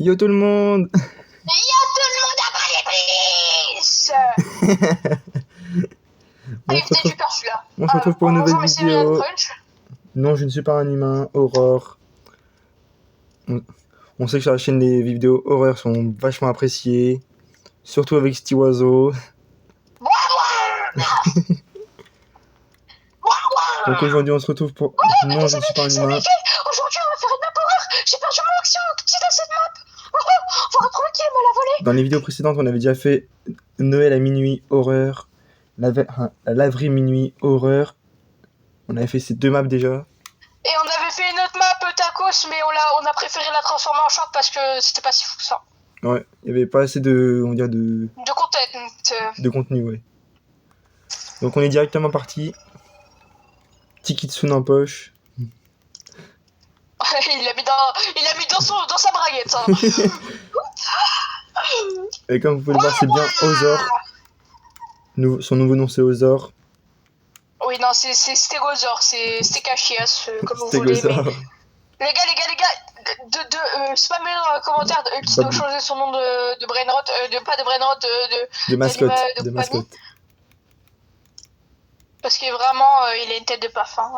Yo tout le monde. Yo tout le monde a pas les prises. On Il se venait retrouve, du père celui-là. on se retrouve pour une nouvelle Bonjour mes Minion vidéo. Crunch. Non, je ne suis pas un humain. Aurore. On sait que sur la chaîne, les vidéos horreur sont vachement appréciées. Surtout avec ce petit oiseau. Donc aujourd'hui, on se retrouve pour... Non, je ne suis pas un C'est humain. Mickey. Aujourd'hui on va faire une map horreur. J'ai perdu mon action qui dans cette map. On va retrouver qui me l'a volé. Dans les vidéos précédentes, on avait déjà fait Noël à minuit, horreur. Laverie minuit, horreur. On avait fait ces deux maps déjà. Et on avait fait une autre map tacos, mais on a préféré la transformer en short parce que c'était pas si fou que ça. Ouais, il n'y avait pas assez de... On va dire de De contenu, ouais. Donc on est directement parti. Petit kitsune en poche. il l'a mis dans sa braguette. Hein. Et comme vous pouvez le voir, c'est bien Ozor. Son nouveau nom, c'est Ozor. Oui, non, c'est Stegozor, c'est Cachias, comme vous voulez. Mais... Les gars, spammez dans les commentaires qui doit changer son nom de Brainrot, pas de Brainrot, de mascotte. Parce que vraiment, il a une tête de paf. Hein.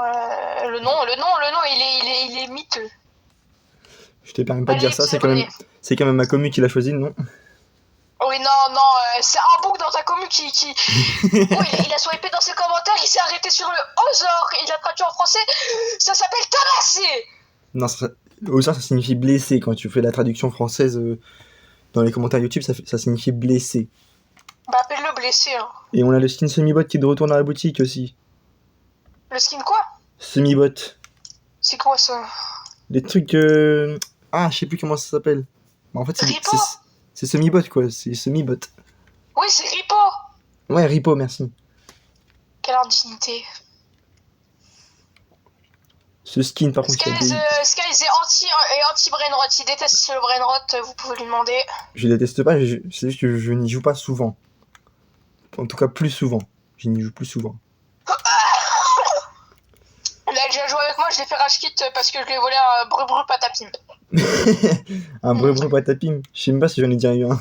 Le nom, il est miteux. Je te permets pas de dire ça, c'est quand même ma commu qui l'a choisi, non? Oui, non, c'est un bouc dans ta commu qui... Oui, il a swipé dans ses commentaires, il s'est arrêté sur le Ozor, il a traduit en français, ça s'appelle tabasser. Non, Ozor, ça signifie blessé. Quand tu fais la traduction française dans les commentaires YouTube, ça signifie blessé. Bah, appelle-le blessé. Hein. Et on a le skin semi-bot qui est de retour dans la boutique aussi. Le skin quoi? Semi-bot. C'est quoi ça? Les trucs... Ah, je sais plus comment ça s'appelle. Bah, en fait, c'est semi-bot, quoi. C'est semi-bot. Oui, c'est Ripo. Ouais, Ripo, merci. Quelle indignité. Ce skin, par contre, Skies est anti-brainrot. Il déteste le brainrot, vous pouvez lui demander. Je déteste pas, c'est juste que je n'y joue pas souvent. En tout cas, plus souvent. Je n'y joue plus souvent. Il a déjà joué avec moi, je l'ai fait rage quit parce que je lui ai volé un bru patapim. Un bru patapim. Je sais même pas si j'en ai déjà eu un.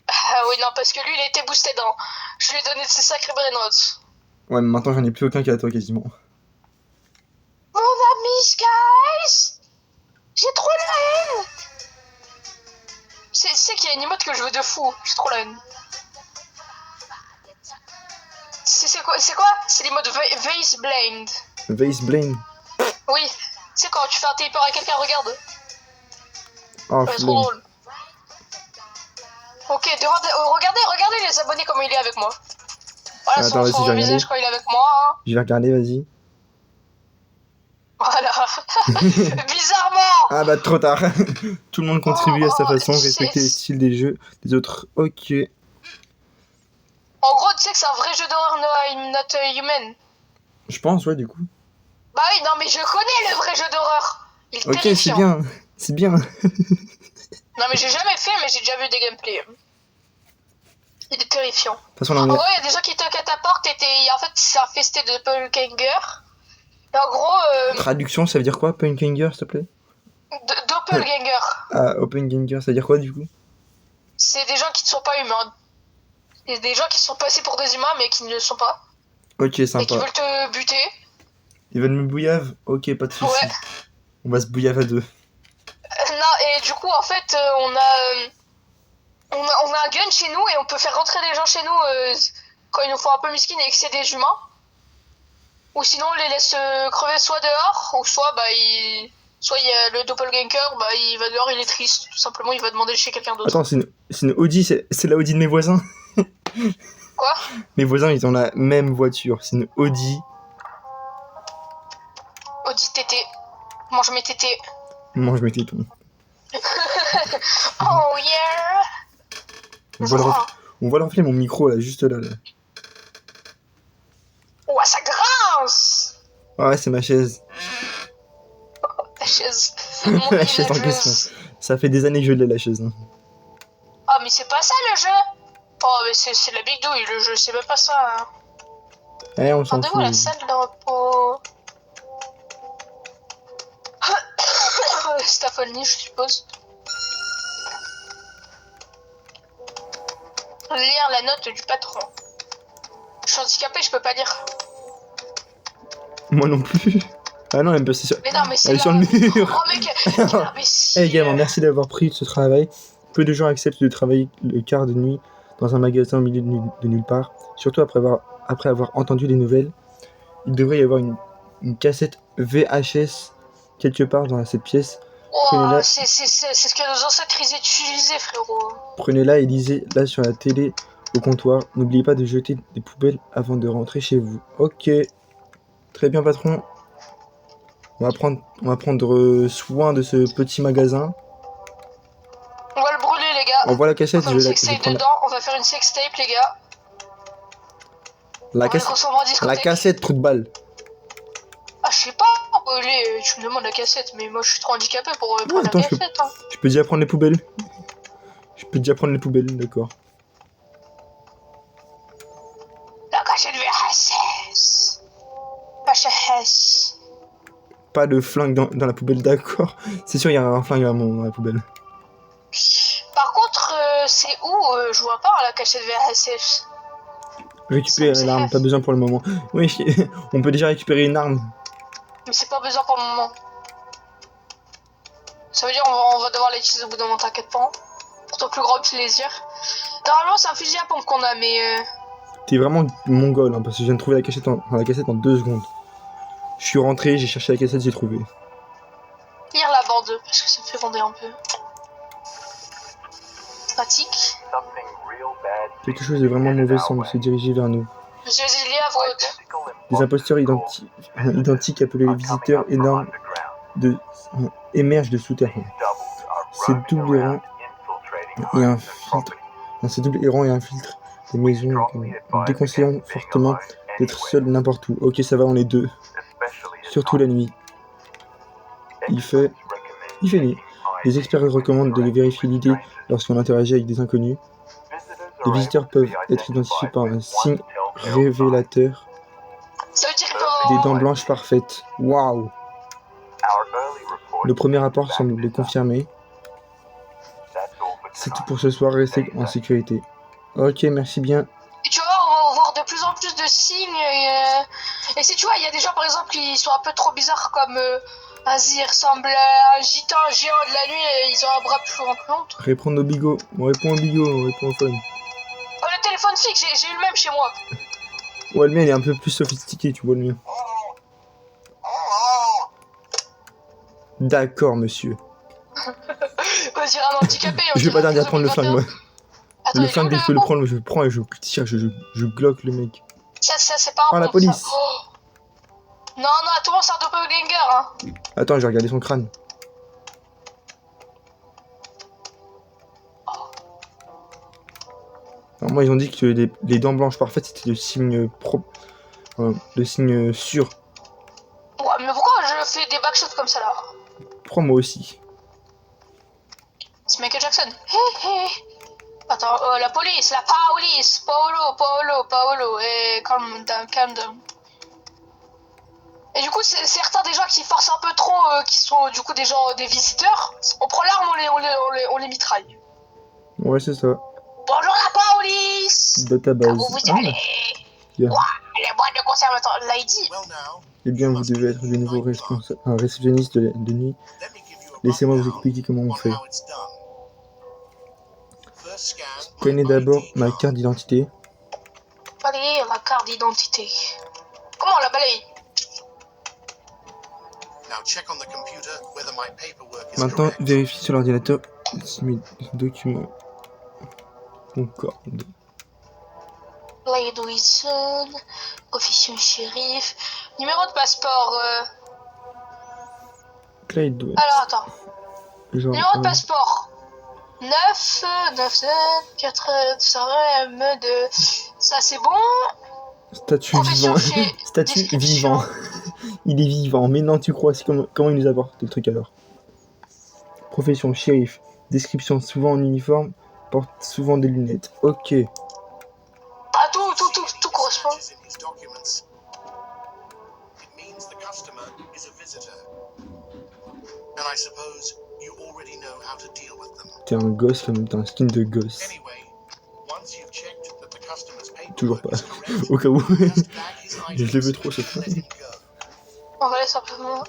Ah oui, non, parce que lui, il était boosté dans. Je lui ai donné de ses sacrés brainrots. Ouais, mais maintenant, j'en ai plus aucun qu'à toi, quasiment. Mon ami Skies, j'ai trop la haine. C'est qu'il y a une emote que je veux de fou, j'ai trop la haine. C'est quoi? C'est l'emote Vase Blamed. Vase Blame. Oui, c'est quand tu fais un taper à quelqu'un, regarde. Oh, c'est trop drôle. Ok, regardez les abonnés comme il est avec moi. Voilà. Attends, son visage quand il est avec moi. Hein. Je vais regarder, vas-y. Voilà. Bizarrement. Ah bah trop tard. Tout le monde contribue à sa façon, respecter les styles des autres. Ok. En gros, tu sais que c'est un vrai jeu d'horreur, not human. Je pense, ouais, du coup. Bah oui, non, mais je connais le vrai jeu d'horreur. Il est ok, terrifiant. c'est bien. Non, mais j'ai jamais fait, mais j'ai déjà vu des gameplays. Il est terrifiant. En gros, il y a des gens qui toquent à ta porte et en fait, c'est un festé de doppelganger. Et en gros... Traduction, ça veut dire quoi, Punkanger, s'il te plaît? Doppelganger. Ah, Openganger, ça veut dire quoi, du coup? C'est des gens qui ne sont pas humains. C'est des gens qui sont passés pour des humains, mais qui ne le sont pas. Ok, sympa. Et qui veulent te buter. Ils veulent me bouillave? Ok, pas de soucis. Ouais. On va se bouillave à deux. Non, et du coup, en fait, on a un gun chez nous et on peut faire rentrer des gens chez nous quand ils nous font un peu miskin et que c'est des humains. Ou sinon, on les laisse crever soit dehors, ou soit, soit il y a le doppelganger, il va dehors, il est triste. Tout simplement, il va demander chez quelqu'un d'autre. Attends, c'est une Audi, c'est la Audi de mes voisins. Quoi? Mes voisins, ils ont la même voiture. C'est une Audi. Audi TT. Mange mes tétés. Mange mes tétons. Oh yeah! On va leur filer mon micro là, juste là. Oh, ça grince! Ouais, c'est ma chaise. La chaise. La chaise en question. Ça fait des années que je l'ai, la chaise. Hein. Ah, mais c'est pas ça le jeu! Oh, mais c'est la big douille, le jeu, c'est même pas ça. Hein. Eh, on s'en fout. Rendez-vous à la salle de repos. Stapholny, je suppose. lire la note du patron. Je suis handicapé, je peux pas lire. Moi non plus. Ah non, elle c'est sur... Mais non, mais c'est Elle est sur le mur. Oh mec, quel imbécile. Eh également, merci d'avoir pris ce travail. Peu de gens acceptent de travailler le quart de nuit dans un magasin au milieu de nulle part, surtout après avoir entendu les nouvelles. Il devrait y avoir une cassette VHS quelque part dans cette pièce. Oh, c'est ce que nos ancêtres ils utilisaient, frérot. Prenez-la et lisez-la sur la télé au comptoir. N'oubliez pas de jeter des poubelles avant de rentrer chez vous. Ok, très bien patron. On va prendre soin de ce petit magasin. On va le brûler, les gars. On voit la cassette. On va faire une sextape dedans. On va faire une sextape, les gars. La cassette, trou de balle. Ah, je sais pas. Tu me demandes la cassette, mais moi je suis trop handicapé pour prendre la cassette. Hein. Je peux déjà prendre les poubelles. D'accord. La cassette VHS. VHS. Pas de flingue dans la poubelle, d'accord. C'est sûr, il y a un flingue dans la poubelle. Par contre, c'est où je vois pas la cassette VHS. Récupérer l'arme, pas besoin pour le moment. Oui, on peut déjà récupérer une arme. Mais c'est pas besoin pour le moment. Ça veut dire on va devoir l'utiliser au bout d'un moment, t'inquiète pas. Pour ton plus grand plaisir. Normalement, c'est un fusil à pompe qu'on a, mais... T'es vraiment mongol, hein, parce que je viens de trouver la cassette en 2 secondes. Je suis rentré, j'ai cherché la cassette, j'ai trouvé. Lire la bande, parce que ça me fait gronder un peu. Pratique. Quelque chose de vraiment mauvais semble se diriger vers nous. Monsieur Zilli, à voix haute. Des imposteurs identiques appelés les visiteurs énormes émergent de souterrains. Ces doubles errants infiltrent les maisons, déconseillant fortement d'être seul n'importe où. Ok, ça va, on est 2. Surtout la nuit. Il fait nuit. Les experts recommandent de vérifier l'idée lorsqu'on interagit avec des inconnus. Les visiteurs peuvent être identifiés par un signe révélateur. Ça veut dire que... Des dents blanches parfaites. Waouh! Le premier rapport semble le confirmer. C'est tout pour ce soir, restez en sécurité. Ok, merci bien. Et tu vois, on va voir de plus en plus de signes. Et si tu vois, il y a des gens par exemple qui sont un peu trop bizarres comme... Vas-y, il ressemble à un gitan géant de la nuit et ils ont un bras plus long. Répondre au bigot. On répond au bigot, on répond au phone. Oh, le téléphone fixe, j'ai eu le même chez moi. Ouais, le mien il est un peu plus sophistiqué, tu vois le mien. D'accord, monsieur. On dirait un handicapé. Je vais pas tarder à prendre le flingue, moi. Attends, le flingue, dès que je peux le prendre, je le prends et je tire, je gloque le mec. Ça c'est pas un la police. Oh. Non, tout le monde c'est un doppelganger, hein. Attends, j'ai regardé son crâne. Alors, moi, ils ont dit que les dents blanches parfaites, c'était le signe le signe sûr. Ouais, mais pourquoi je fais des backshots comme ça, là? Pourquoi moi aussi? C'est Michael Jackson. Hé. Attends, la police, la police. Paolo. Calm down. Et du coup, c'est certains des gens qui forcent un peu trop, qui sont du coup des visiteurs. On prend l'arme, on les mitraille. Ouais, c'est ça. Bonjour la police. Database. Où vous allez? Yeah. Ouah, les boîtes de conservateur, lady. Eh bien, vous devez être de nouveau un réceptionniste de nuit. Laissez-moi vous expliquer comment on fait. Prenez d'abord ma carte d'identité. Balayez la carte d'identité. Comment on la balaye? Maintenant, vérifie sur l'ordinateur si mes documents concordent. Blade Wilson, officier shérif, numéro de passeport. Clyde. Alors attends. Numéro de passeport. 9, 4, M2. Ça c'est bon. Statut vivant. Statut vivant. Il est vivant. Mais non, tu crois, comment il nous apporte le truc alors? Profession shérif. Description souvent en uniforme. Porte souvent des lunettes. Ok. Ah, tout correspond. T'es un gosse comme t'as un skin de gosse. Toujours pas. Au cas où. Je l'ai vu trop cette fois. On va laisser un peu moins.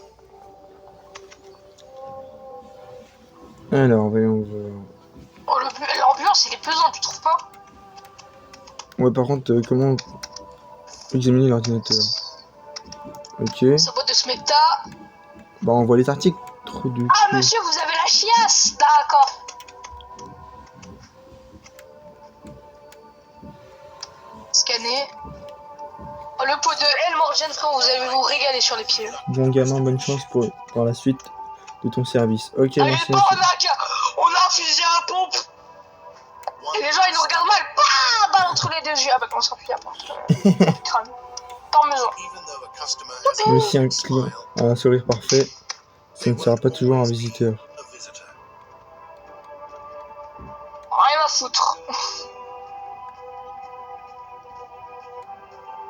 Alors, voyons voir. Oh, l'ambiance, elle est pesante, tu trouves pas? Ouais, par contre, comment examiner l'ordinateur? Ok. Sa boîte de smecta. Bah, on voit les articles. Trop du Ah, cul. monsieur, vous avez la chiasse. D'accord. Scanner. Oh, le pot de L Morgan, frère, vous allez vous régaler sur les pieds. Bon gamin, bonne chance pour la suite de ton service. Ok, Allez, merci. Bornac, on a un fusil à pompe. Et les gens, ils nous regardent mal. Bah, balle entre les deux yeux. Ah bah, comment ça fusil à pompe? Crâne. Parmesan. Même si un client a un sourire parfait, ce ne sera pas toujours un visiteur. Rien à foutre.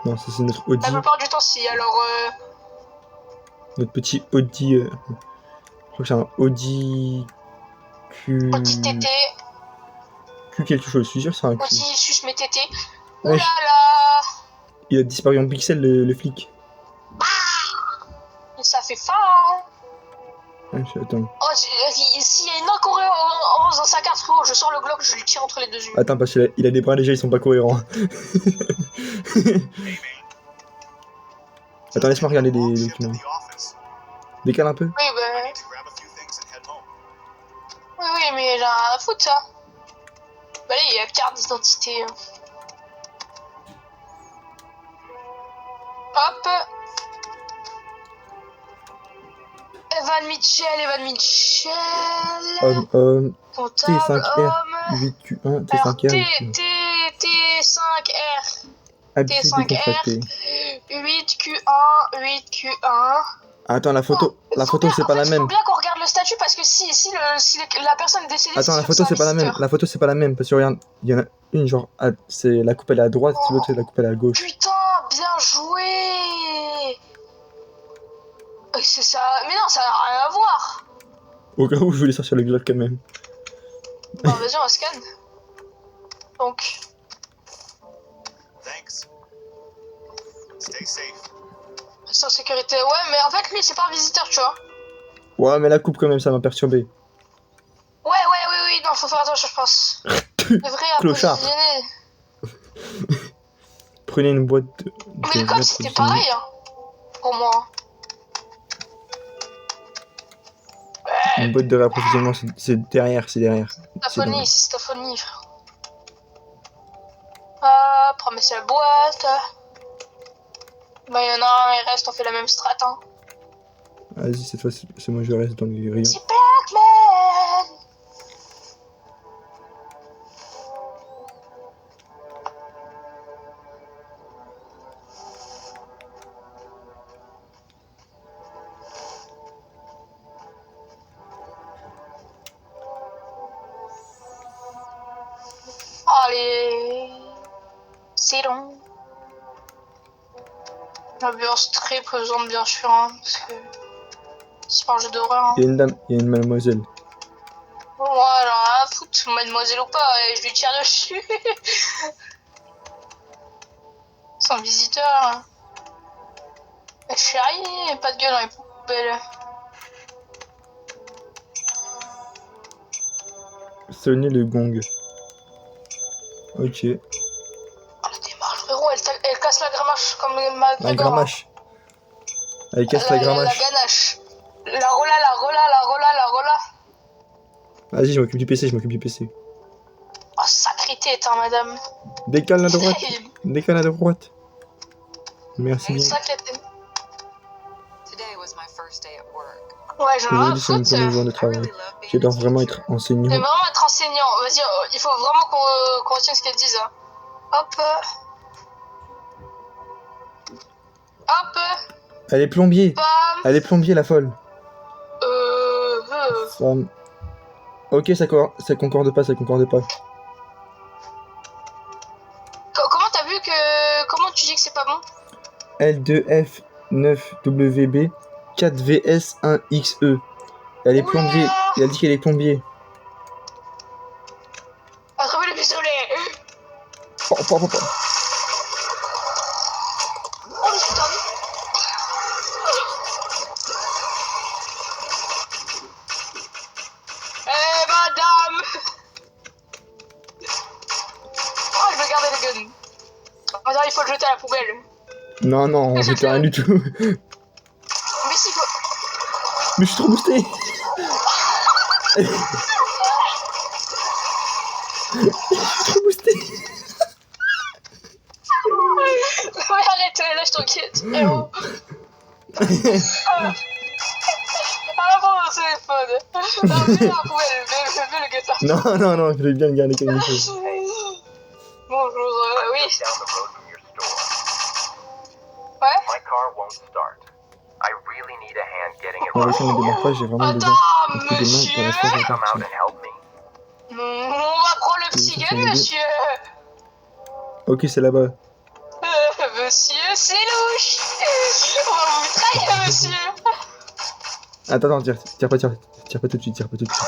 Non, ça c'est notre Audi. La plupart du temps, si. Alors, Notre petit Audi. Je crois que c'est un Audi petit tété. Q quelque chose, je suis sûr que c'est un Q. Petit sus mes tétés. Ouais. Ouh là là. Il a disparu en pixel le flic. Ça fait faim. Ouais, attends. Oh, s'il y a une incohérence dans sa carte, frérot, je sors le Glock, je lui tire entre les deux yeux. Attends, parce qu'il a des bras déjà, ils sont pas cohérents. Attends, laisse-moi regarder les documents. Décale un peu. Oui, bah. Oui, mais j'ai rien à foutre, ça. Bah là, il y a carte d'identité. Hop. Evan Mitchell. Homme, Comptable, T5R, homme. 8Q1, Alors, T5R. T5R. Habitude T5R. décontractée. 8Q1, 8Q1. Attends, la photo c'est pas la Il même. faut bien qu'on regarde le statut parce que si la personne est décédée. Attends, la photo c'est pas la même. La photo c'est pas la même parce que regarde, il y en a une genre, c'est la coupe elle est à droite, l'autre c'est la coupe elle est à gauche. Putain, bien joué. C'est ça. Mais non, ça n'a rien à voir. Au cas où je voulais sortir le Glock quand même. Bon, vas-y, on scanne. Donc. Reste en sécurité. Ouais, mais en fait, lui, c'est pas un visiteur, tu vois. Ouais, mais la coupe quand même, ça m'a perturbé. Oui, non, faut faire attention, je pense. C'est vrai, Clochard. Prenez une boîte de mais le code, c'était pareil, hein, pour moi. Une boîte de réapprovisionnement, c'est derrière. Staphonie, c'est Staphonie, frère. Hop, ramasser la boîte. Bah, il y en a un, il reste, on fait la même strat, hein. Vas-y, cette fois, c'est moi, je reste dans les rayons. C'est Blackman. Allez, c'est long. L'ambiance très pesante, bien sûr, hein, parce que c'est pas un jeu d'horreur. Hein. Il y a une dame, il y a une mademoiselle. Voilà, à foutre, mademoiselle ou pas, et je lui tire dessus. C'est un visiteur. Hein. Chérie, pas de gueule dans les poubelles. Sonner le gong. Ok. Oh, la démarche, frérot, elle casse la grammache comme ma La grammache. Elle casse la grammache. La ganache. La rola. Vas-y, je m'occupe du PC, Oh, sacrée tête, hein, madame. Décale à droite. Merci bien. Sacrée tête. Ouais, j'en ai Aujourd'hui, c'est mon premier jour de travail. J'adore vraiment être enseignant. Mais vraiment être enseignant. Vas-y, il faut vraiment qu'on retienne ce qu'elles disent. Hein. Hop. Elle est plombier. Bam. Elle est plombier, la folle. Femme. Ok, ça concorde pas. Comment t'as vu que... Comment tu dis que c'est pas bon? L2F9WB 4VS1XE. Elle est plombier. Il a dit qu'elle est plombier. Attrapez le pistolet. Attends, il faut le jeter à la poubelle. Non, non, on jette rien du tout. Mais si, faut... Mais je suis trop boosté. Je suis trop boosté. Mais arrête, lâche ton kit. Eh oh. Ah bon, mon téléphone. Non, mets la poubelle, mets le guetard. Non, non, non, je vais bien le garder comme il faut. Bonjour, oui. Ouais. La voiture ne démarre pas, j'ai vraiment besoin Attends, d'un coup de main monsieur. pour la faire repartir. On va prendre le petit gun, monsieur. Ok, c'est là-bas. Monsieur, c'est louche. On va vous trahir, monsieur. Attends, attends, tire pas tout de suite, tire pas tout de suite.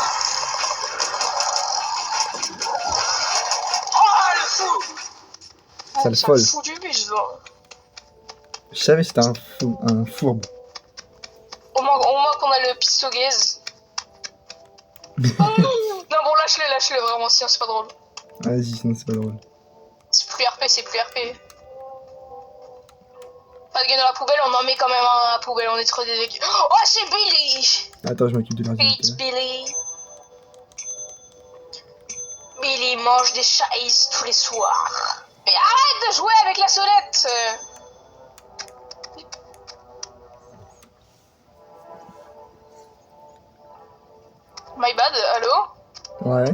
Oh, le fou. Ça le C'est folle. le fou du bus, là. Je savais que c'était un fourbe. Au moins qu'on a le pistolet gaz. Non, bon, lâche-le, vraiment, sinon c'est pas drôle. Vas-y, sinon c'est pas drôle. C'est plus RP, c'est plus RP. Pas de gun dans la poubelle, on en met quand même un à la poubelle, on est trop délégués. Oh, c'est Billy. Attends, je m'occupe de l'ordinateur. It's Billy. Billy mange des chaises tous les soirs. Mais arrête de jouer avec la sonnette. My bad, allô? Ouais.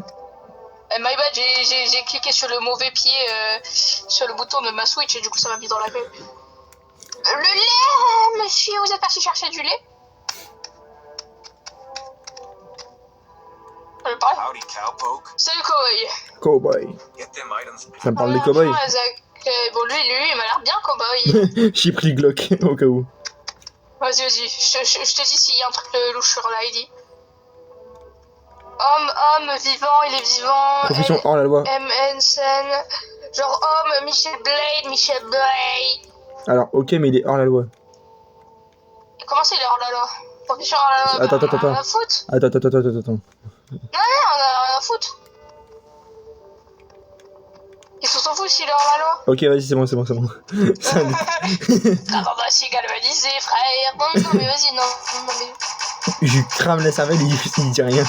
My bad, j'ai cliqué sur le mauvais pied sur le bouton de ma Switch et du coup ça m'a mis dans la gueule. Le lait, monsieur, vous êtes parti chercher du lait? Howdy, cowpoke. Salut, cowboy. Cowboy. Ça me parle des cowboys. Bon, lui, il m'a l'air bien, cowboy. J'ai pris le Glock, au cas où. Vas-y, je te dis s'il y a un truc louche sur l'ID. Homme, vivant, il est vivant. Profession hors la loi. MNSN. Genre homme, Michel Blade. Alors, ok, mais il est hors la loi. Comment ça, il est hors la loi? Profession hors la loi. Attends. On a un foot? Attends. Non, on a un foot. Ils s'en foutent s'il est hors la loi. Ok, vas-y, c'est bon. Ça- Attends, si galvanisé, frère. Non, mais vas-y, non, mais... Je crame la cervelle, il dit rien.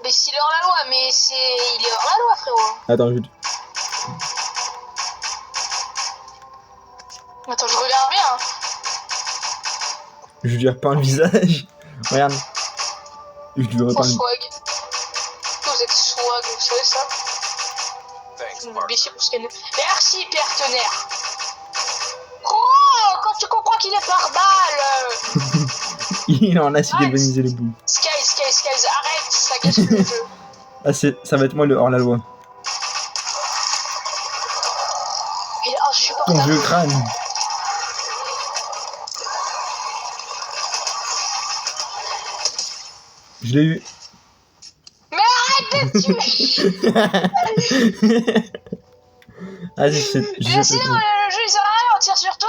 Mais s'il est hors la loi, mais il est hors la loi, frérot. Attends, Attends, je regarde bien. je lui repeins le visage. Regarde. Je lui Mon repeins le... swag. Vous êtes swag, vous savez ça? Vous me bêchez pour ce qu'elle... Merci, partenaire. Oh, quand tu comprends qu'il est par balle. Il en a si galvanisé les bouts. Skies, arrête, ça gâche le jeu. Ah, ça va être moi le hors la loi. Il est Ton insupportable. vieux crâne. Je l'ai eu. Mais arrête de tuer. Vas-y, je Mais sinon, le jeu il sert à rien, on tire sur tout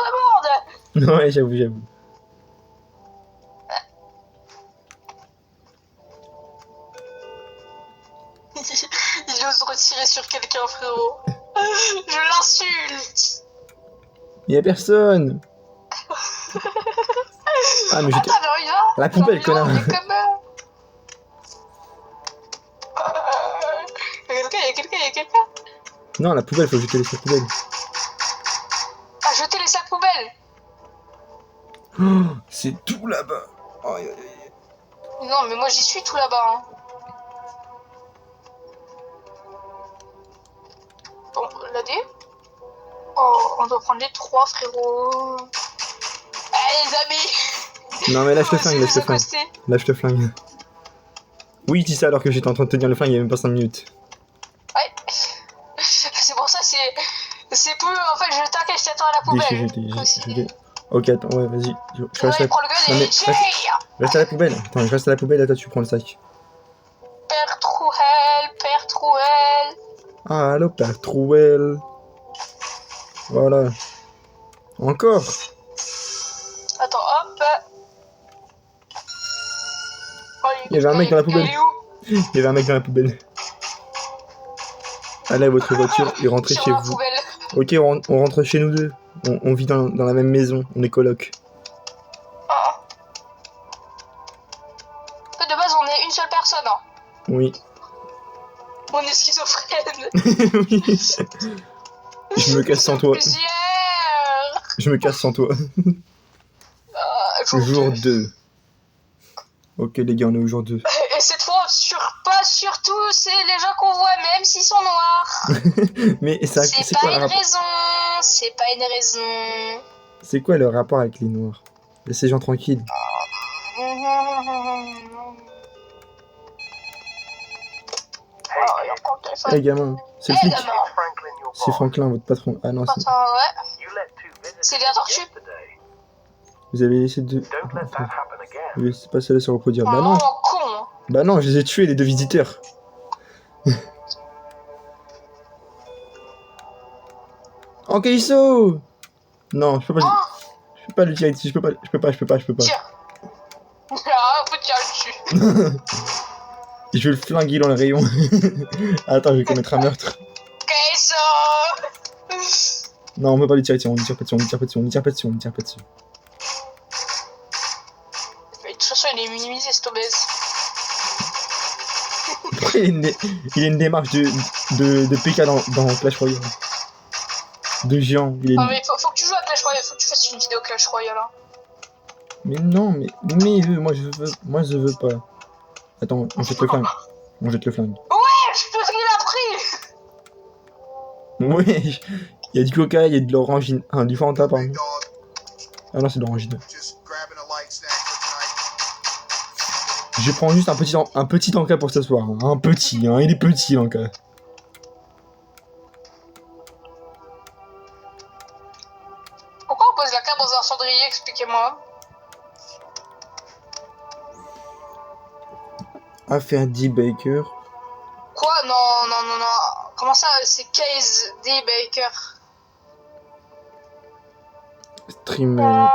le monde. Ouais, j'avoue. Il ose retirer sur quelqu'un, frérot. Je l'insulte. Y'a personne. Ah, mais Attends, mais il va. La poubelle, connard. Y'a quelqu'un. Non, la poubelle, faut jeter les sacs poubelles. Ah, jeter les sacs poubelles. Oh, c'est tout là-bas. Non, mais moi j'y suis tout là-bas. Hein. Bon, l'AD. Oh, on doit prendre les 3, frérot. Allez, les amis. Non, mais lâche le flingue. Oui, dis ça alors que j'étais en train de tenir le flingue il y a même pas 5 minutes. Ouais. C'est pour ça, c'est peu. En fait, je t'inquiète, je t'attends à la poubelle. J'ai. Ok, attends, ouais, vas-y. Je reste ouais, prends le gun et tire. Reste à la poubelle. Attends, je reste à la poubelle, attends, tu prends le sac. Père Trouel. Ah, allô, Père Trouel. Voilà. Encore. Attends, hop. Oh, Il y avait un mec dans la poubelle. Il est où? Il y avait un mec dans la poubelle. Allez, votre voiture et rentrez Sur chez la vous. poubelle. Ok, on rentre chez nous deux. On vit dans la même maison, on est coloc. Ah. De base, on est une seule personne. Hein. Oui. On est schizophrène. Oui. Je me casse sans toi. Plusieurs. Je me casse sans toi. Jour 2. Ok les gars, on est au jour 2. Et cette fois, pas surtout, c'est les gens qu'on voit, même s'ils sont noirs. Mais c'est pas quoi une le rapport? raison. C'est pas une raison. C'est quoi le rapport avec les noirs? Laissez les gens tranquilles. Eh gamin, c'est le flic. C'est Franklin, votre patron. Ah non, c'est... Ouais. C'est la tortue. Vous avez laissé deux... Vous laissez pas celle-là se reproduire. Bah non. Con. Bah non, je les ai tués les deux visiteurs. En Kaiso. Non, je peux pas... Je peux pas le tirer ici, je peux pas. Tiens. Ah, faut tirer dessus. Je vais le flinguer dans le rayon. Attends, je vais commettre un meurtre. Kaiso. Non, on peut pas lui tirer dessus, on lui tire pas dessus. Mais de toute façon, il est minimisé, cette obèse. Pourquoi il a une démarche de PK dans Clash Royale? De géant. Non, mais faut que tu joues à Clash Royale, faut que tu fasses une vidéo Clash Royale. Hein. Mais non, mais il veut, moi je veux pas. Attends, on jette le flingue. Ouais, je peux rien appris. Ouais, il y a du coca, il y a de l'orangine. Ah, du Fanta, pardon. Ah non, c'est de l'orangine. Je prends juste un petit encas pour ce soir. Hein. Un petit, hein, il est petit l'encas. Pourquoi on pose la carte dans un cendrier? Expliquez-moi. Affaire D. Baker. Quoi? Non. Comment ça? C'est Case D. Baker. Streamer.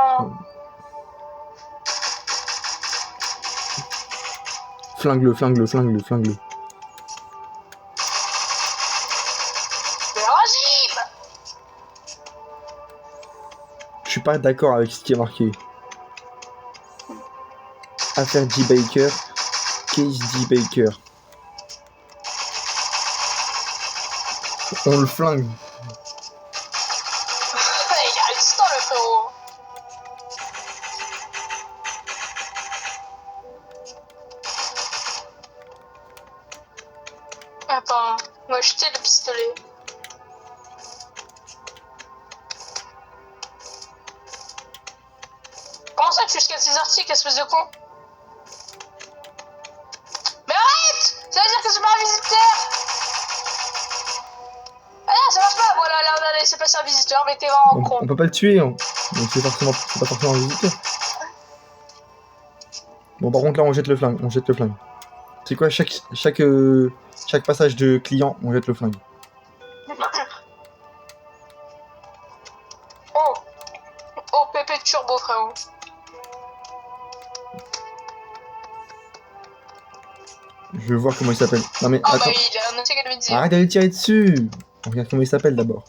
Flingue-le. Je suis pas d'accord avec ce qui est marqué. Affaire D. Baker. Case D. Baker. On le flingue. Il a instant le frérot. Attends, on va jeter le pistolet. Comment ça tu scannes ces articles, espèce de con? Mais arrête! Ça veut dire que c'est pas un visiteur! Ah non, ça marche pas! Voilà, là on a laissé passer un visiteur, mais t'es vraiment con. On peut pas le tuer, hein. Donc c'est pas forcément un visiteur. Bon, par contre là on jette le flingue. C'est quoi, chaque passage de client, on jette le flingue. Oh, Pépé Turbo, frérot. Je veux voir comment il s'appelle. Non mais Ah attends. bah il a noté qu'elle me disait. Arrête d'aller tirer dessus. On regarde comment il s'appelle d'abord.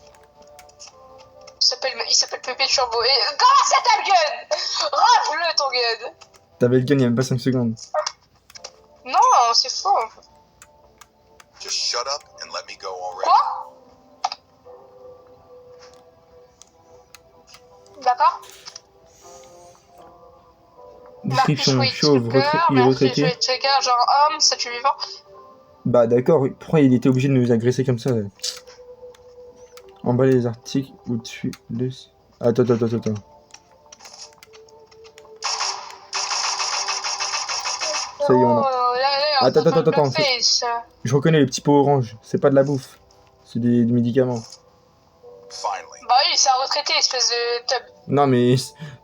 Il s'appelle Pépé Turbo. Et comment c'est ta gun? Rafle ton gun. T'avais le gun il y a même pas 5 secondes. Non, c'est faux. Just shut up and let me go already. Quoi? D'accord. Description chauve, il est retraité. Genre homme, statut vivant. Bah d'accord, pourquoi il était obligé de nous agresser comme ça? Emballer les articles au-dessus de... Attends. Ça y est, on a... Attends. Je reconnais les petits pots orange. C'est pas de la bouffe. C'est des médicaments. Finally. Bah oui, c'est un retraité, espèce de tub. Non mais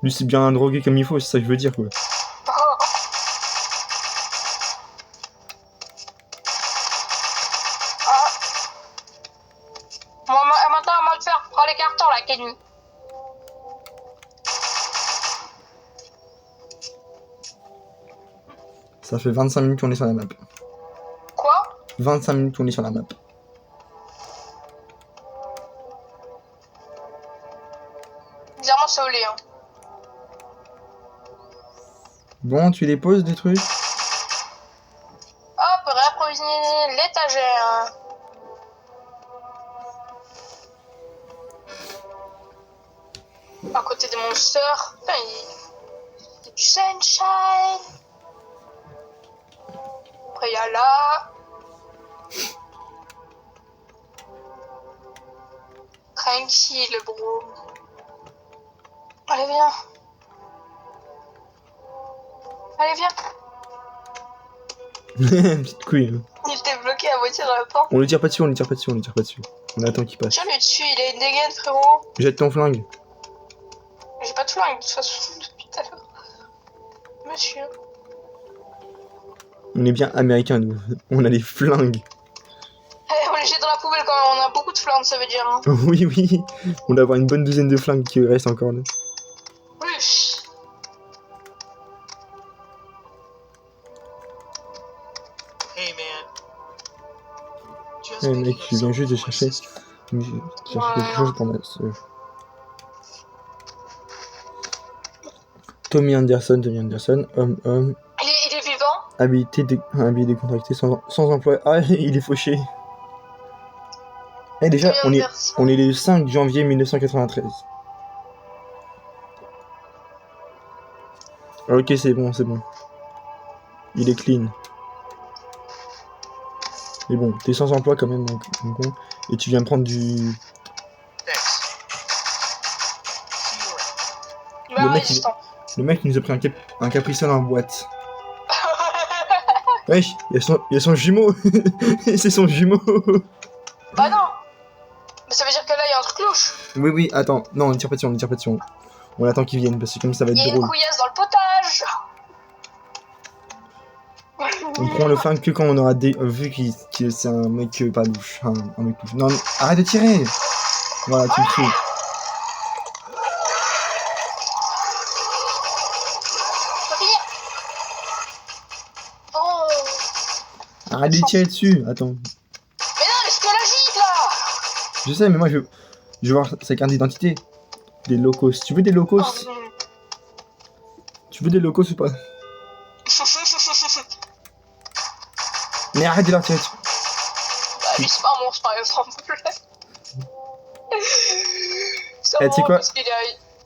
lui c'est bien un drogué comme il faut, c'est ça que je veux dire quoi. Maintenant, on va le faire. Prends les cartons là, Kenny. Ça fait 25 minutes qu'on est sur la map. Quoi? 25 minutes qu'on est sur la map. ensorcelé. Hein. Bon, tu les poses des trucs? Hop, réapprovisionner l'étagère. À côté des monsters. Putain, il y a du sunshine. Après, il y a là. Tranquille, bro. Allez, viens. Allez, viens. Petite couille. Hein. Il était bloqué à moitié dans la porte. On le tire pas dessus, on le tire pas dessus, on le tire pas dessus. On attend qu'il passe. Tire-lui dessus, il a une dégaine, frérot. Jette ton flingue. J'ai pas de flingue, de toute façon, depuis tout à l'heure. Monsieur. On est bien américains, nous. On a les flingues. On les jette dans la poubelle quand même, on a beaucoup de flingues, ça veut dire. Hein. Oui, oui. On doit avoir une bonne douzaine de flingues qui restent encore là. Plus. Eh mec, je viens juste de chercher. Quelque chose pour ma soeur. Tommy Anderson, homme. Il est vivant. Habilité décontracté, sans emploi. Ah, il est fauché. Eh déjà, on est le 5 janvier 1993. Ok, c'est bon, c'est bon. Il est clean. Mais bon, t'es sans emploi quand même, donc, et tu viens prendre du... Bah, le mec il nous a pris un Capri-Sun en boîte. Wesh, il y a son jumeau. C'est son jumeau. Bah non. Mais ça veut dire que là, il y a un truc louche. Oui, attends. Non, on ne tire pas dessus, on attend qu'ils viennent, parce que comme ça va être drôle. Il y a drôle. une couillasse dans le potage. On prend le flingue que quand on aura vu que c'est un mec pas louche. Un mec louche. Non, arrête de tirer. Voilà, tu me tues. Oh. Arrête de tirer dessus. Attends. Mais non, mais c'est logique là. Je sais, mais moi je veux voir sa carte d'identité. Des locos. Tu veux des locos? Oh, tu veux des locos ou pas? Mais arrête de leur tirer dessus. Bah lui c'est pas un monstre par exemple. Eh, tu sais quoi?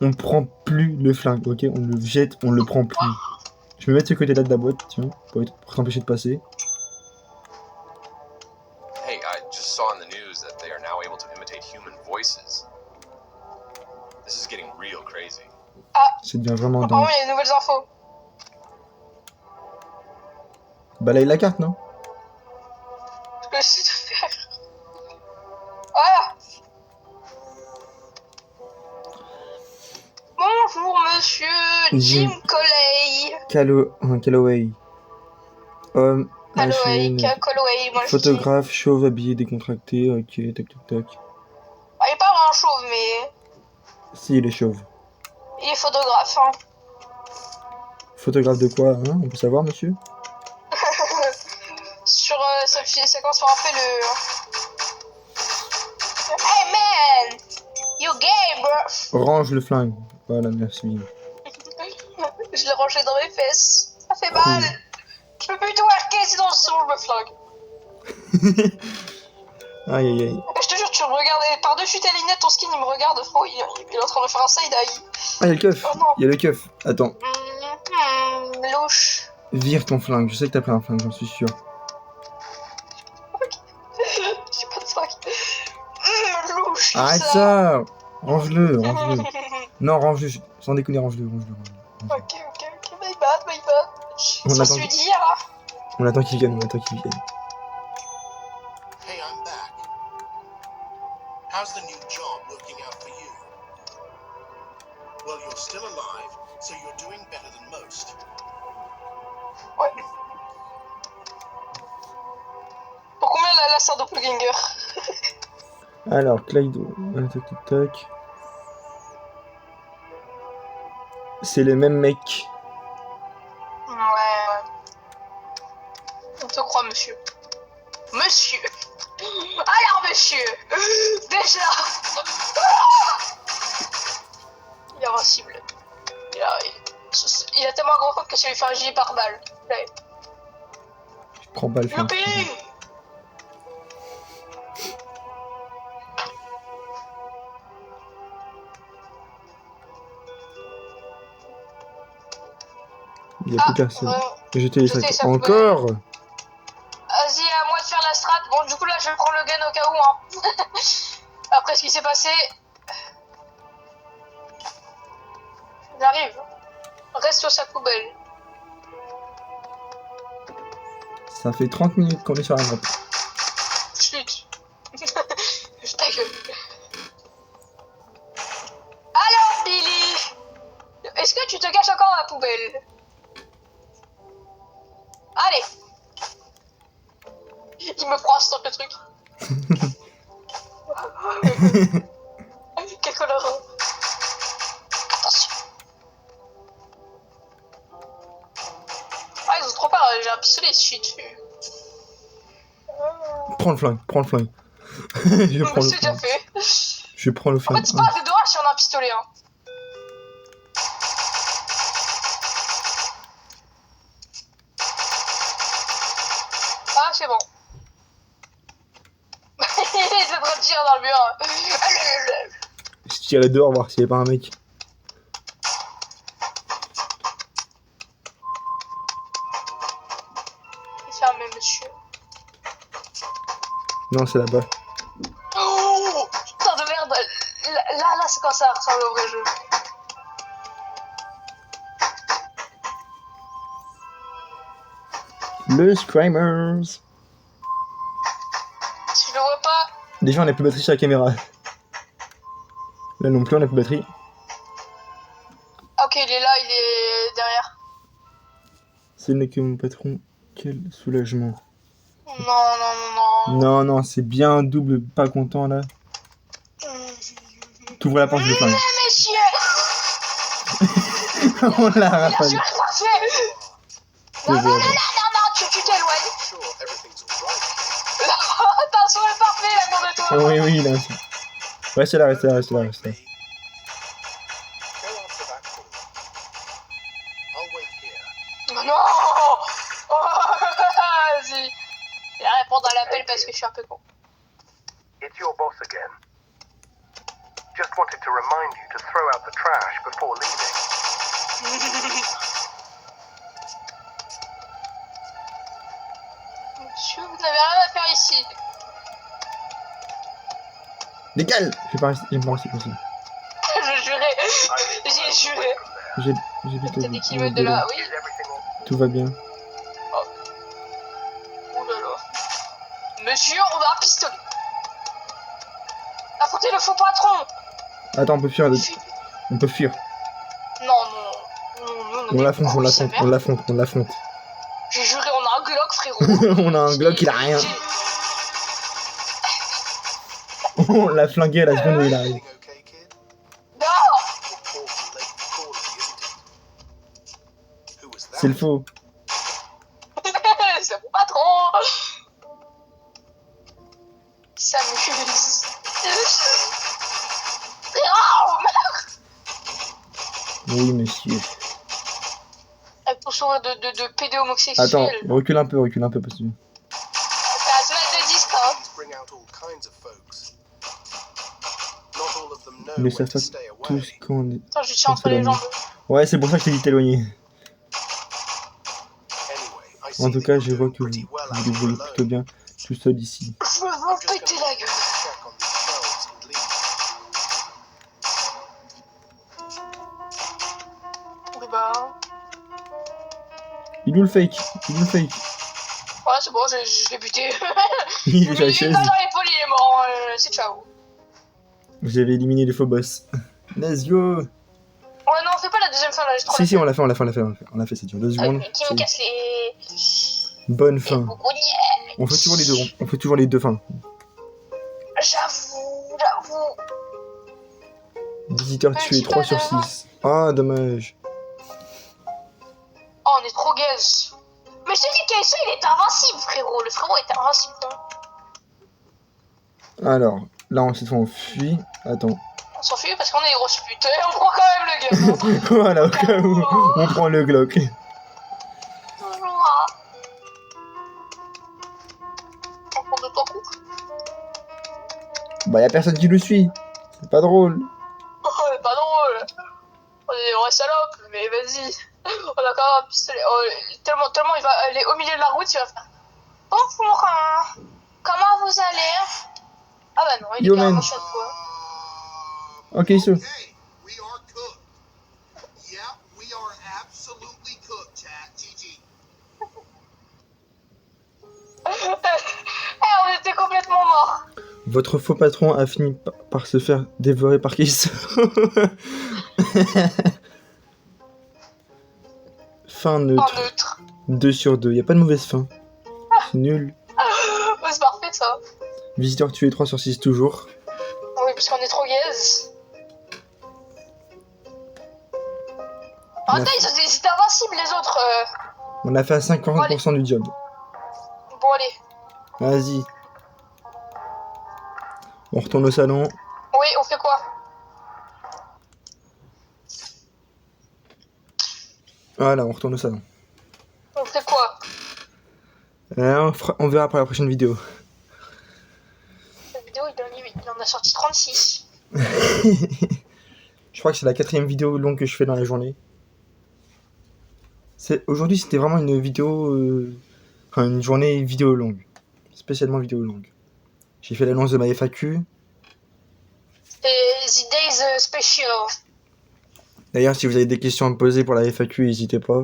On prend plus le flingue, ok? On le jette, on le prend plus. Je vais me mettre ce côté-là de la boîte, tiens, pour t'empêcher de passer. Hey, I just saw on the news that they are now able to imitate human voices. This is getting real crazy. Ah. Ça devient vraiment dingue. Oh, il y a de nouvelles infos. Balaye la carte, non? Ce que j'essaie de faire. Ah. Bonjour monsieur Jim Calloway. Homme, Calloway, moi photographe, chauve, habillé, décontracté, ok, tac. Ah, il est pas vraiment chauve, mais... Si, il est chauve. Il est photographe, hein. Photographe de quoi, hein? On peut savoir, monsieur? Sur ça commence par appeler le... Hey man! You gay, bro! Range le flingue. Voilà, merci. Je l'ai rangé dans mes fesses. Ça fait mal. Je peux plus tout worker sinon je me flingue. Aïe. Je te jure, tu me regardes par-dessus tes lunettes, ton skin il me regarde, frérot, il est en train de faire un side-eye. Ah, il y a le keuf. Oh, il y a le keuf. Attends. Louche. Vire ton flingue. Je sais que t'as pris un flingue, j'en suis sûr. J'ai pas de flingue. Louche. Arrête ça. Range-le. Non, range-le. Sans déconner, range-le. Ok. My bad. J'en suis dit, là. On attend qu'il vienne, Hey, I'm back. How's the new job working out for you? Well, you're still alive, so you're doing better than most. Ouais. Pour combien la sœur doppelganger? Alors, Clyde, tac. C'est le même mec. Ouais. On te croit, monsieur. Monsieur. Alors, monsieur. Déjà. Il y a invincible. Il a tellement un gros compte que ça lui fait un gilet par balle. Ouais. Je prends pas le film. Youpi! Il n'y a plus personne. Ouais. J'étais les sacs. Jeter les sacs Encore? Vas-y, à moi de faire la strat. Bon, du coup, là, je vais prendre le gun au cas où. Hein. Après ce qui s'est passé. J'arrive. Reste sur sa poubelle. Ça fait 30 minutes qu'on est sur la map. Chut. Ta gueule. Alors, Billy, est-ce que tu te caches encore dans la poubelle? Allez. Il me froisse dans le truc. Quel connard. Attention. Ah, ils ont trop peur, j'ai un pistolet, je suis dessus. Prends le flingue, prends le flingue. Je prends le C'est déjà flingue. fait. Je prends le En flingue. fait, c'est pas assez dommage si on a un pistolet. Hein. Ah, c'est bon. Il est en train de tirer dans le mur. Je tirais dehors voir s'il y avait pas un mec. C'est fermé, monsieur. Non, c'est là-bas. Oh, putain de merde. Là, c'est quand ça ressemble au vrai jeu. Le Screamers. Si je le vois pas. Déjà, on a plus de batterie sur la caméra. Là non plus, on a plus de batterie. Ok, il est là, il est derrière. Ce n'est que mon patron. Quel soulagement. Non. Non, non, c'est bien double, pas content là. T'ouvres la porte, je le flingue. Messieurs. On l'a Bien rafale. sûr, parfait. Je Non, vois. tu t'éloignes. Sure, everything's all right. Attention, elle est parfait là dans le toit. Oui, oui, là. Reste là, reste là, reste là, reste là. Go after that call. I'll wait here. Non. Oh, vas-y. Je vais répondre à l'appel parce que je suis un peu con. It's your boss again. Just wanted to remind you to throw out the trash before leaving. Monsieur, vous n'avez rien à faire ici. Décale. Je vais pas rester comme ça. Je jurais. J'ai juré. J'ai vite T'as dit qu'il veut de là, oui. Is everything all Tout va bien. Oh là là. Monsieur, on a un pistolet. Affrontez le faux patron. Attends, on peut fuir. On peut fuir. Non. On l'affronte, on l'affronte, on l'affronte, on l'affronte. J'ai juré, on a un Glock, frérot. On a un Glock, il a rien. On l'a flingué à la seconde où il arrive. Everything okay, kid? Non. Awful late calling, isn't it? Who was that? C'est le faux. C'est mon patron. S'amuse. Oh, Oui, monsieur. avec ton sourire de pédé homosexuel. Attends, recule un peu parce que... T'as à se mettre de distance. Bring out all kinds of folks. Not all of them know Ils ne when savent to pas stay tous away. quand on est... Attends, je tiens entre les jambes. Ouais, c'est pour ça que je t'ai dit de t'éloigner. Anyway, I En see tout that cas, you're je vois doing que vous pretty well vous out débrouillez alone. plutôt bien tout seul ici. Je veux I'm vous just péter gonna la gueule. check on these shelves and leave. Oui, bah. Il est où le fake? Il est où le fake? Ouais, c'est bon, je l'ai buté. Il est sur la Une chaise. balle dans l'épaule, il est mort. C'est ciao. Vous avez éliminé les faux boss. Let's go! Ouais, non, on fait pas la deuxième fin là, j'ai trop Si, si, on l'a fait, on l'a fait, c'est dur. 2 secondes. Qui me c'est casse les. bonne fin. Beaucoup de- On fait toujours les deux, on fait toujours les deux fins. J'avoue. Visiteur tué, 3 sur 6. Ah, dommage. Oh, on est trop gaze. Mais je t'ai dit qu'Aïssa, il était invincible, frérot. Le frérot était invincible. Hein. Alors, là, cette fois, on fuit. Attends. On s'enfuit parce qu'on est des grosses putes. Et on prend quand même le gun. Hein. Voilà, au cas où, on prend le Glock. On prend de ton coup. Bah, y'a personne qui le suit. C'est pas drôle. Oh, c'est pas drôle. On est des vrais salopes, mais vas-y. On a quand même un pistolet. Oh, tellement il va aller au milieu de la route, il va faire. Bonjour, comment vous allez? Ah bah non, il est Yo, carrément man. chaud quoi. Ok, so. Okay, we are cooked. Yeah, we are absolutely cooked, chat. GG. On était complètement morts. Votre faux patron a fini par se faire dévorer par Kiss. Fin En neutre. neutre. 2 sur 2. Y a pas de mauvaise fin. C'est nul. Ouais, c'est parfait ça. Visiteur tué 3 sur 6 toujours. Oui, parce qu'on est trop gaze. En même temps, ils étaient invincibles les autres. On a fait à 50% du job. Bon, allez. Vas-y. On retourne au salon. Oui, on fait quoi? Voilà, on retourne au salon. On fait quoi? On verra pour la prochaine vidéo. La vidéo, il en a sorti 36. Je crois que c'est la 4ème vidéo longue que je fais dans la journée. Aujourd'hui, c'était vraiment une vidéo... Enfin, une journée vidéo longue. Spécialement vidéo longue. J'ai fait l'annonce de ma FAQ. Et The Days Special. D'ailleurs, si vous avez des questions à me poser pour la FAQ, n'hésitez pas.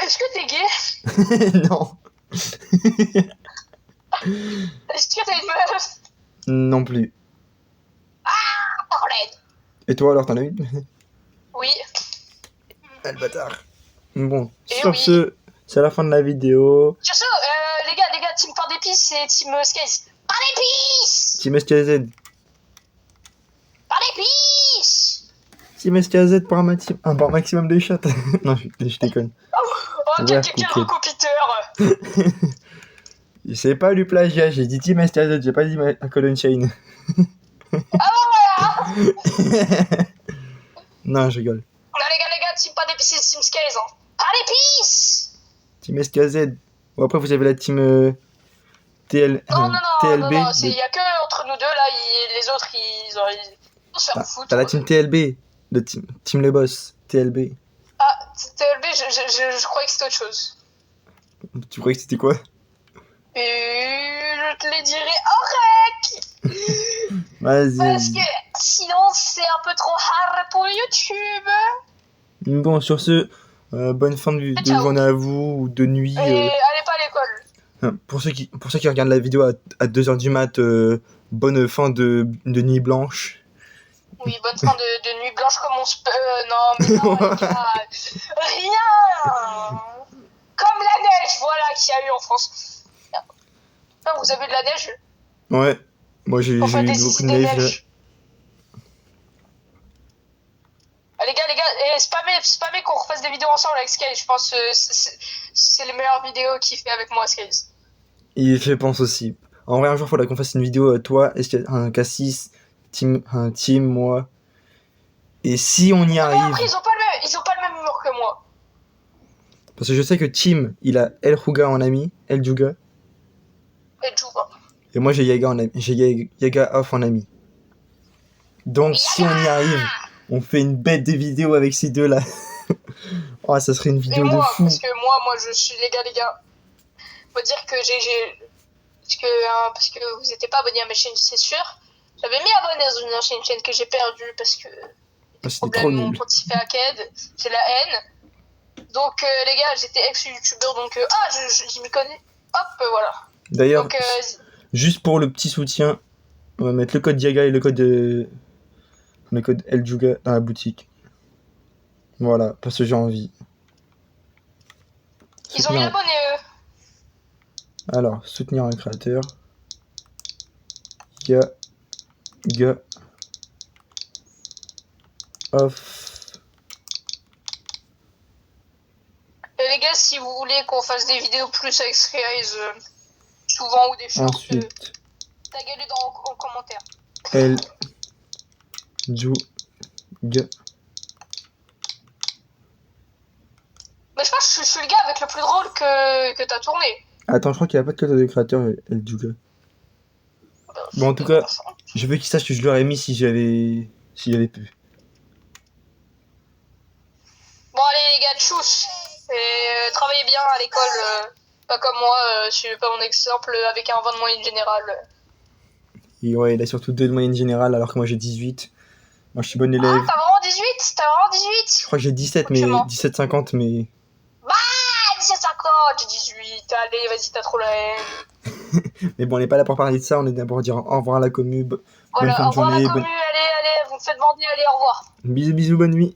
Est-ce que t'es gay? Non. Est-ce que t'as une meuf? Non plus. Parlez. Et toi, alors, t'en as une? Oui. Ah, le bâtard. Bon, Et sur oui. ce, c'est la fin de la vidéo. Sur ce, les gars, team par d'épices et team Skaze. Par d'épices! Team SKZ. Par d'épices! Team SKZ pour un maximum de shots. Non, je déconne. Oh, Ouais, quel ok. recopiteur! C'est pas du plagiat, j'ai dit Team SKZ, j'ai pas dit ma colonne chain. Non, je rigole. Non, les gars, team par d'épices et team Skaze. Hein. Par d'épices! Team SKZ. Bon, après, vous avez la team TLB. Non, il y a que entre nous deux là, les autres ils se faire foutre. T'as la team TLB, le team le boss, TLB. Ah, TLB, je croyais que c'était autre chose. Tu croyais que c'était quoi? Et je te les dirai en rec! Vas-y. Parce que sinon c'est un peu trop hard pour YouTube. Bon, sur ce, bonne fin de Ciao. journée à vous, ou de nuit. Et allez pas à l'école. Pour ceux qui regardent la vidéo à 2h du mat, bonne fin de nuit blanche. Oui, bonne fin de nuit blanche comme on se peut. Non, mais non, les gars. Rien! Comme la neige, voilà, qu'il y a eu en France. Ah, vous avez de la neige? Ouais, moi j'ai eu Enfin, des beaucoup de des neige. neiges. Ah, les gars, spammez qu'on refasse des vidéos ensemble avec Sky. Je pense que c'est les meilleures vidéos qu'il fait avec moi, Sky. Il fait pense aussi. En vrai, un jour, il faudra qu'on fasse une vidéo, toi, un Cassis, team, moi. Et si on y Mais arrive... après, ils ont pas le même humour que moi. Parce que je sais que Tim, il a El Juga en ami, El Juga. Et Juba. Et moi, j'ai Yaga en ami, j'ai Yaga Off en ami. Donc, si on y arrive, on fait une bête de vidéo avec ces deux-là. Oh, ça serait une Et vidéo de moi, fou. parce que moi, je suis les gars. Faut dire que parce que vous n'étiez pas abonné à ma chaîne, c'est sûr. J'avais mis abonné dans une ancienne chaîne que j'ai perdue parce que Ah, c'était trop problème mon nul. compte s'est fait hacked, c'est la haine. Donc les gars, j'étais ex-youtubeur, donc je m'y connais. Hop, voilà. D'ailleurs, Donc juste pour le petit soutien, on va mettre le code Yaga et le code El Juga dans la boutique. Voilà, parce que j'ai envie. ils ont mis Soutenir- abonné eux. Alors, soutenir un créateur. Yaga Off. Et les gars, si vous voulez qu'on fasse des vidéos plus avec Skyrise, souvent ou des shorts, Ensuite, taguez-les en commentaire. El Mais je pense que je suis le gars avec le plus drôle que t'as tourné. Attends, je crois qu'il n'y a pas de code de créateur, El Juga. Bon, en tout cas, je veux qu'il sache que je l'aurais mis si j'avais pu. Bon, allez, les gars, tchuss. Et travaillez bien à l'école. Pas comme moi, suivez pas mon exemple avec un 20 de moyenne générale. Et ouais, il a surtout 2 de moyenne générale alors que moi j'ai 18. Moi je suis bon élève. Ah, t'as vraiment 18? T'as vraiment 18? Je crois que j'ai 17, mais 17,50, mais. Bah, 17,50, j'ai 18. Allez, vas-y, t'as trop la haine. Mais bon, on n'est pas là pour parler de ça, on est là pour dire au revoir à la commu. Bonne Voilà, fin au de revoir journée. la commu, allez, vous me faites bander, allez, au revoir. Bisous, bisous, bonne nuit.